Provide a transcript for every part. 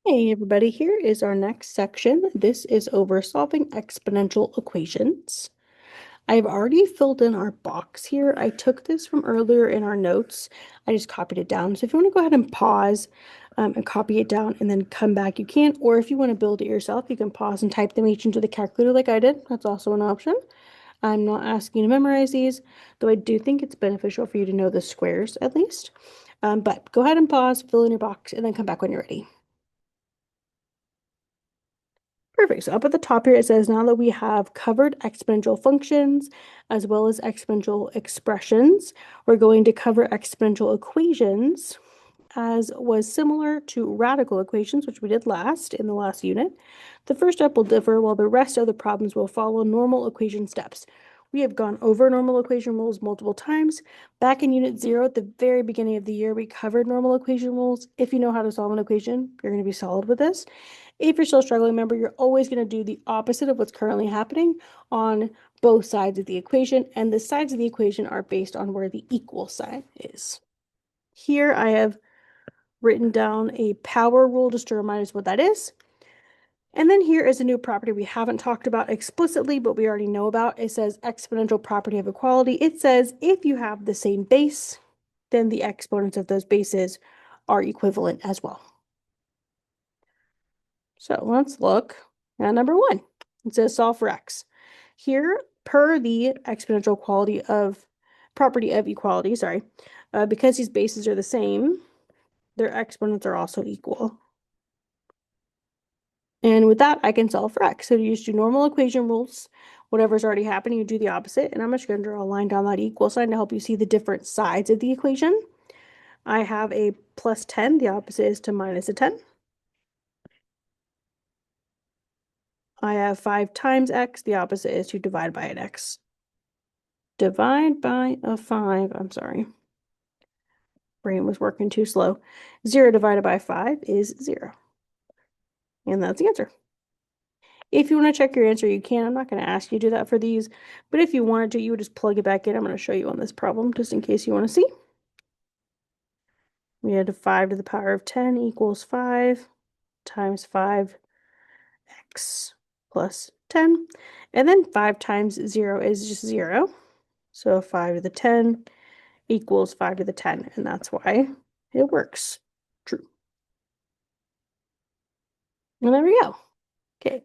Hey everybody, here is our next section. This is over solving exponential equations. I've already filled in our box here. I took this from earlier in our notes. I just copied it down. So if you want to go ahead and pause and copy it down and then come back, you can. Or if you want to build it yourself, you can pause and type them each into the calculator like I did. That's also an option. I'm not asking you to memorize these, though I do think it's beneficial for you to know the squares at least. But go ahead and pause, fill in your box, and then come back when you're ready. Perfect. So up at the top here, it says now that we have covered exponential functions as well as exponential expressions, we're going to cover exponential equations as was similar to radical equations, which we did last in the last unit. The first step will differ while the rest of the problems will follow normal equation steps. We have gone over normal equation rules multiple times. Back in Unit 0 at the very beginning of the year, we covered normal equation rules. If you know how to solve an equation, you're going to be solid with this. If you're still struggling, remember, you're always going to do the opposite of what's currently happening on both sides of the equation, and the sides of the equation are based on where the equal sign is. Here I have written down a power rule just to remind us what that is. And then here is a new property we haven't talked about explicitly, but we already know about. It says exponential property of equality. It says if you have the same base, then the exponents of those bases are equivalent as well. So let's look at number 1. It says solve for x. Here, per the exponential property of equality, because these bases are the same, their exponents are also equal. And with that, I can solve for x. So you just do normal equation rules. Whatever's already happening, you do the opposite. And I'm just going to draw a line down that equal sign to help you see the different sides of the equation. I have a plus 10. The opposite is to minus a 10. I have 5 times x. The opposite is to divide by an x. Divide by a 5. I'm sorry. Brain was working too slow. 0 divided by 5 is 0. And that's the answer. If you want to check your answer, you can. I'm not going to ask you to do that for these, but if you wanted to, you would just plug it back in. I'm going to show you on this problem just in case you want to see. We had 5 to the power of 10 equals 5 times 5x plus 10. And then 5 times 0 is just 0. So 5 to the 10 equals 5 to the 10, and that's why it works. True. And there we go. Okay.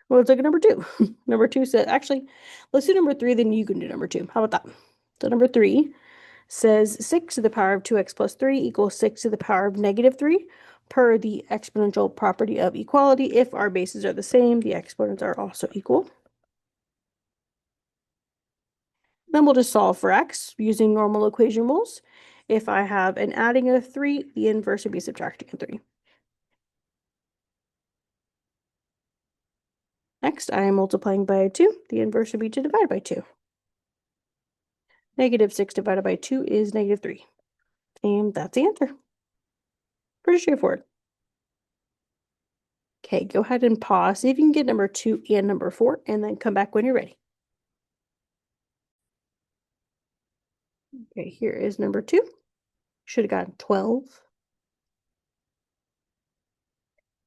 Well, let's look at number 2. Number 2 said, actually, let's do number 3, then you can do number 2. How about that? So number 3 says 6 to the power of 2x plus 3 equals 6 to the power of negative 3 per the exponential property of equality. If our bases are the same, the exponents are also equal. Then we'll just solve for x using normal equation rules. If I have an adding of 3, the inverse would be subtracting a 3. Next, I am multiplying by 2. The inverse would be to divide by 2. Negative 6 divided by 2 is negative 3. And that's the answer. Pretty straightforward. Okay, go ahead and pause. See if you can get number 2 and number 4, and then come back when you're ready. Okay, here is number 2. Should have gotten 12.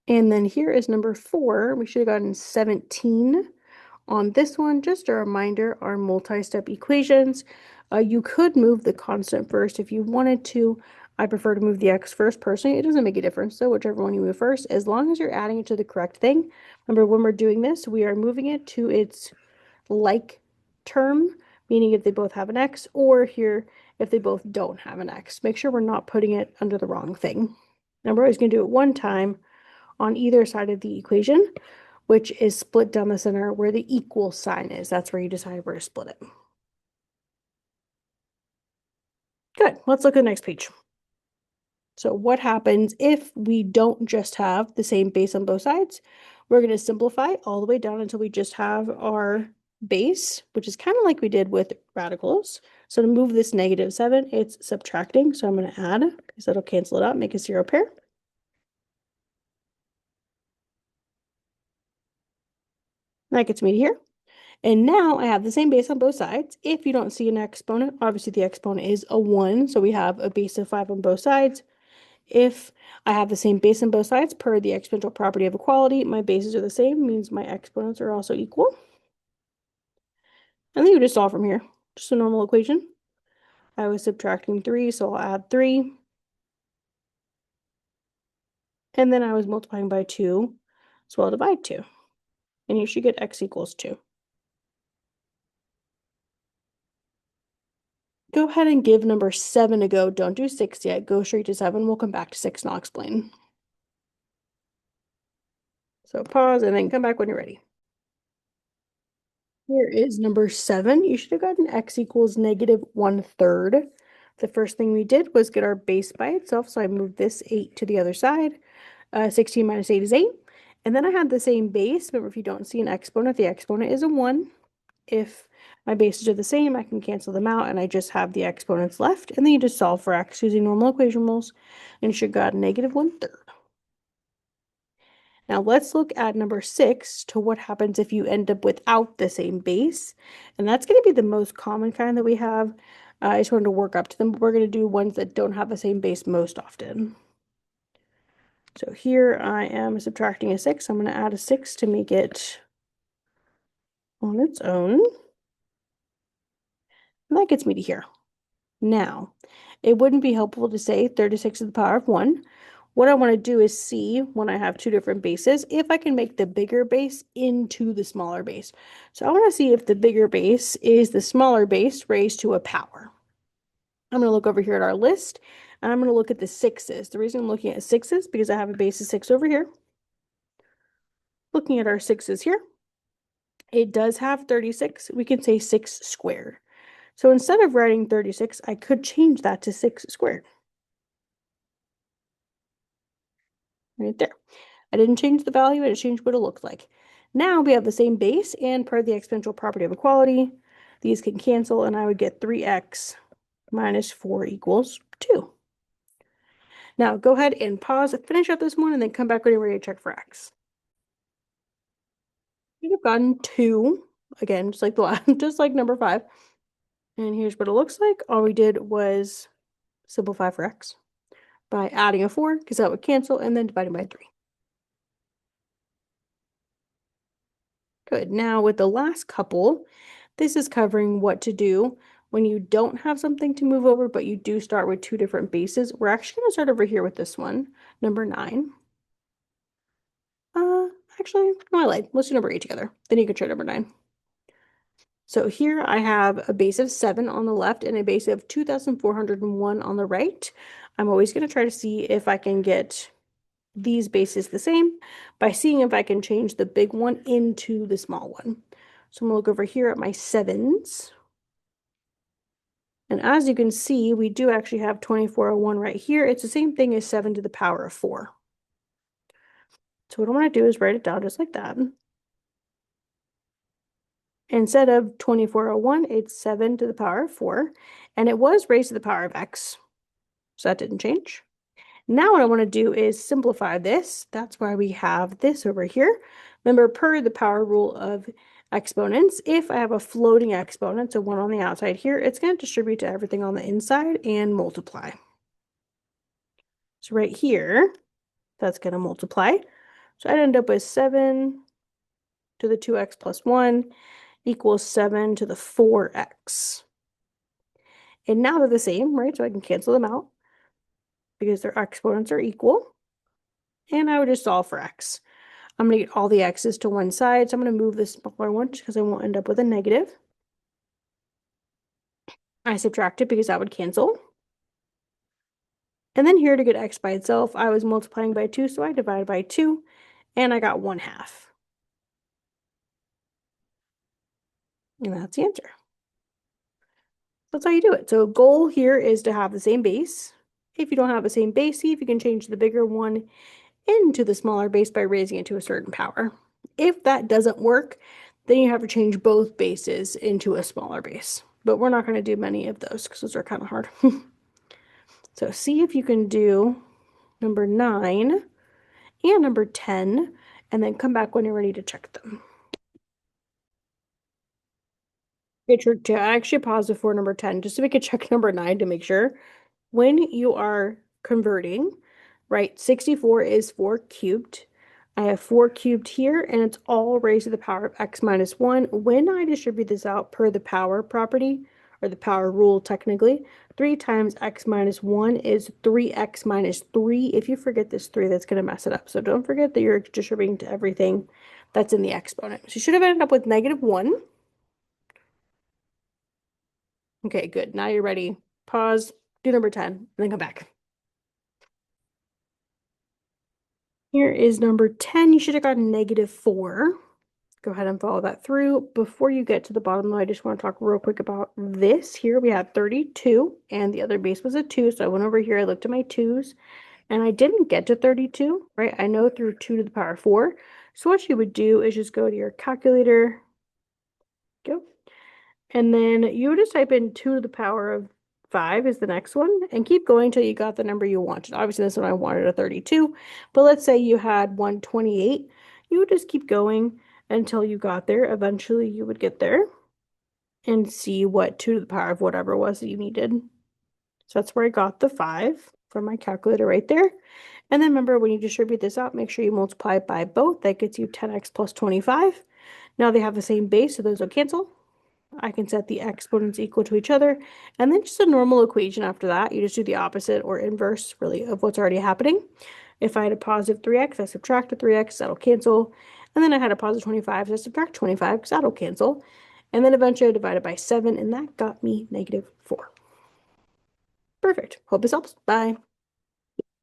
And then here is number 4. We should have gotten 17. On this one, just a reminder, our multi-step equations. You could move the constant first if you wanted to. I prefer to move the x first personally. It doesn't make a difference, so whichever one you move first, as long as you're adding it to the correct thing. Remember, when we're doing this, we are moving it to its like term, meaning if they both have an x, or here, if they both don't have an x. Make sure we're not putting it under the wrong thing. Now, we're always going to do it one time on either side of the equation, which is split down the center where the equal sign is. That's where you decide where to split it. Good. Let's look at the next page. So what happens if we don't just have the same base on both sides? We're going to simplify all the way down until we just have our base, which is kind of like we did with radicals. So to move this negative 7, it's subtracting. So I'm going to add, because that'll cancel it out, make a 0 pair. That gets me to here. And now I have the same base on both sides. If you don't see an exponent, obviously the exponent is a 1. So we have a base of 5 on both sides. If I have the same base on both sides per the exponential property of equality, my bases are the same, means my exponents are also equal. And then you just solve from here. Just a normal equation. I was subtracting 3, so I'll add 3. And then I was multiplying by 2, so I'll divide 2. And you should get x equals 2. Go ahead and give number 7 a go. Don't do 6 yet. Go straight to 7. We'll come back to 6 and I'll explain. So pause and then come back when you're ready. Here is number 7. You should have gotten x equals negative 1/3. The first thing we did was get our base by itself, so I moved this 8 to the other side. 16 minus 8 is 8. And then I had the same base. Remember, if you don't see an exponent, the exponent is a 1. If my bases are the same, I can cancel them out, and I just have the exponents left. And then you just solve for x using normal equation rules, and you should got negative 1/3. Now let's look at number 6 to what happens if you end up without the same base. And that's going to be the most common kind that we have. I just wanted to work up to them, but we're going to do ones that don't have the same base most often. So here I am subtracting a 6. I'm going to add a 6 to make it on its own. And that gets me to here. Now, it wouldn't be helpful to say 36 to the power of 1. What I want to do is see, when I have two different bases, if I can make the bigger base into the smaller base. So I want to see if the bigger base is the smaller base raised to a power. I'm going to look over here at our list, and I'm going to look at the 6's. The reason I'm looking at 6's is because I have a base of 6 over here. Looking at our 6's here, it does have 36. We can say 6 squared. So instead of writing 36, I could change that to 6 squared. Right there. I didn't change the value, I just changed what it looked like. Now we have the same base, and per the exponential property of equality, these can cancel, and I would get 3x minus 4 equals 2. Now go ahead and pause, finish up this one, and then come back when you're ready to check for x. You'd have gotten 2, again, just like the last, just like number 5. And here's what it looks like. All we did was simplify for x by adding a 4, because that would cancel, and then dividing by 3. Good. Now with the last couple, this is covering what to do when you don't have something to move over, but you do start with two different bases. We're actually going to start over here with this one, number 9. Actually, no, I lied. Let's do number 8 together. Then you can try number 9. So here I have a base of 7 on the left and a base of 2,401 on the right. I'm always going to try to see if I can get these bases the same by seeing if I can change the big one into the small one. So I'm going to look over here at my 7's. And as you can see, we do actually have 2401 right here. It's the same thing as 7 to the power of 4. So what I want to do is write it down just like that. Instead of 2401, it's 7 to the power of 4. And it was raised to the power of x. So that didn't change. Now what I want to do is simplify this. That's why we have this over here. Remember, per the power rule of exponents, if I have a floating exponent, so 1 on the outside here, it's going to distribute to everything on the inside and multiply. So right here, that's going to multiply. So I'd end up with 7 to the 2x plus 1 equals 7 to the 4x. And now they're the same, right? So I can cancel them out because their exponents are equal. And I would just solve for x. I'm going to get all the x's to one side, so I'm going to move this smaller one just because I won't end up with a negative. I subtract it because that would cancel. And then here to get x by itself, I was multiplying by 2, so I divided by 2, and I got 1/2. And that's the answer. That's how you do it. So goal here is to have the same base. If you don't have the same base, see if you can change the bigger one into the smaller base by raising it to a certain power. If that doesn't work, then you have to change both bases into a smaller base. But we're not going to do many of those because those are kind of hard. So see if you can do number 9 and number 10, and then come back when you're ready to check them. I actually paused before number 10 just so we could check number 9 to make sure. When you are converting, right? 64 is 4 cubed. I have 4 cubed here, and it's all raised to the power of x minus 1. When I distribute this out per the power property, or the power rule technically, 3 times x minus 1 is 3x minus 3. If you forget this 3, that's going to mess it up. So don't forget that you're distributing to everything that's in the exponent. So you should have ended up with -1. Okay, good. Now you're ready. Pause, do number 10, and then come back. Here is number 10. You should have gotten -4. Go ahead and follow that through. Before you get to the bottom, though, I just want to talk real quick about this. Here we had 32, and the other base was a 2. So I went over here, I looked at my 2's, and I didn't get to 32, right? I know through 2 to the power 4. So what you would do is just go to your calculator, go, and then you would just type in 2 to the power of 5 is the next one, and keep going until you got the number you wanted. Obviously, this one I wanted a 32, but let's say you had 128. You would just keep going until you got there. Eventually, you would get there and see what 2 to the power of whatever it was that you needed. So that's where I got the 5 from my calculator right there. And then remember, when you distribute this out, make sure you multiply it by both. That gets you 10x plus 25. Now they have the same base, so those will cancel. I can set the exponents equal to each other, and then just a normal equation after that. You just do the opposite or inverse, really, of what's already happening. If I had a positive 3x, I subtract the 3x, that'll cancel. And then I had a positive 25, so I subtract 25, because that'll cancel. And then eventually I divided by 7, and that got me -4. Perfect. Hope this helps. Bye.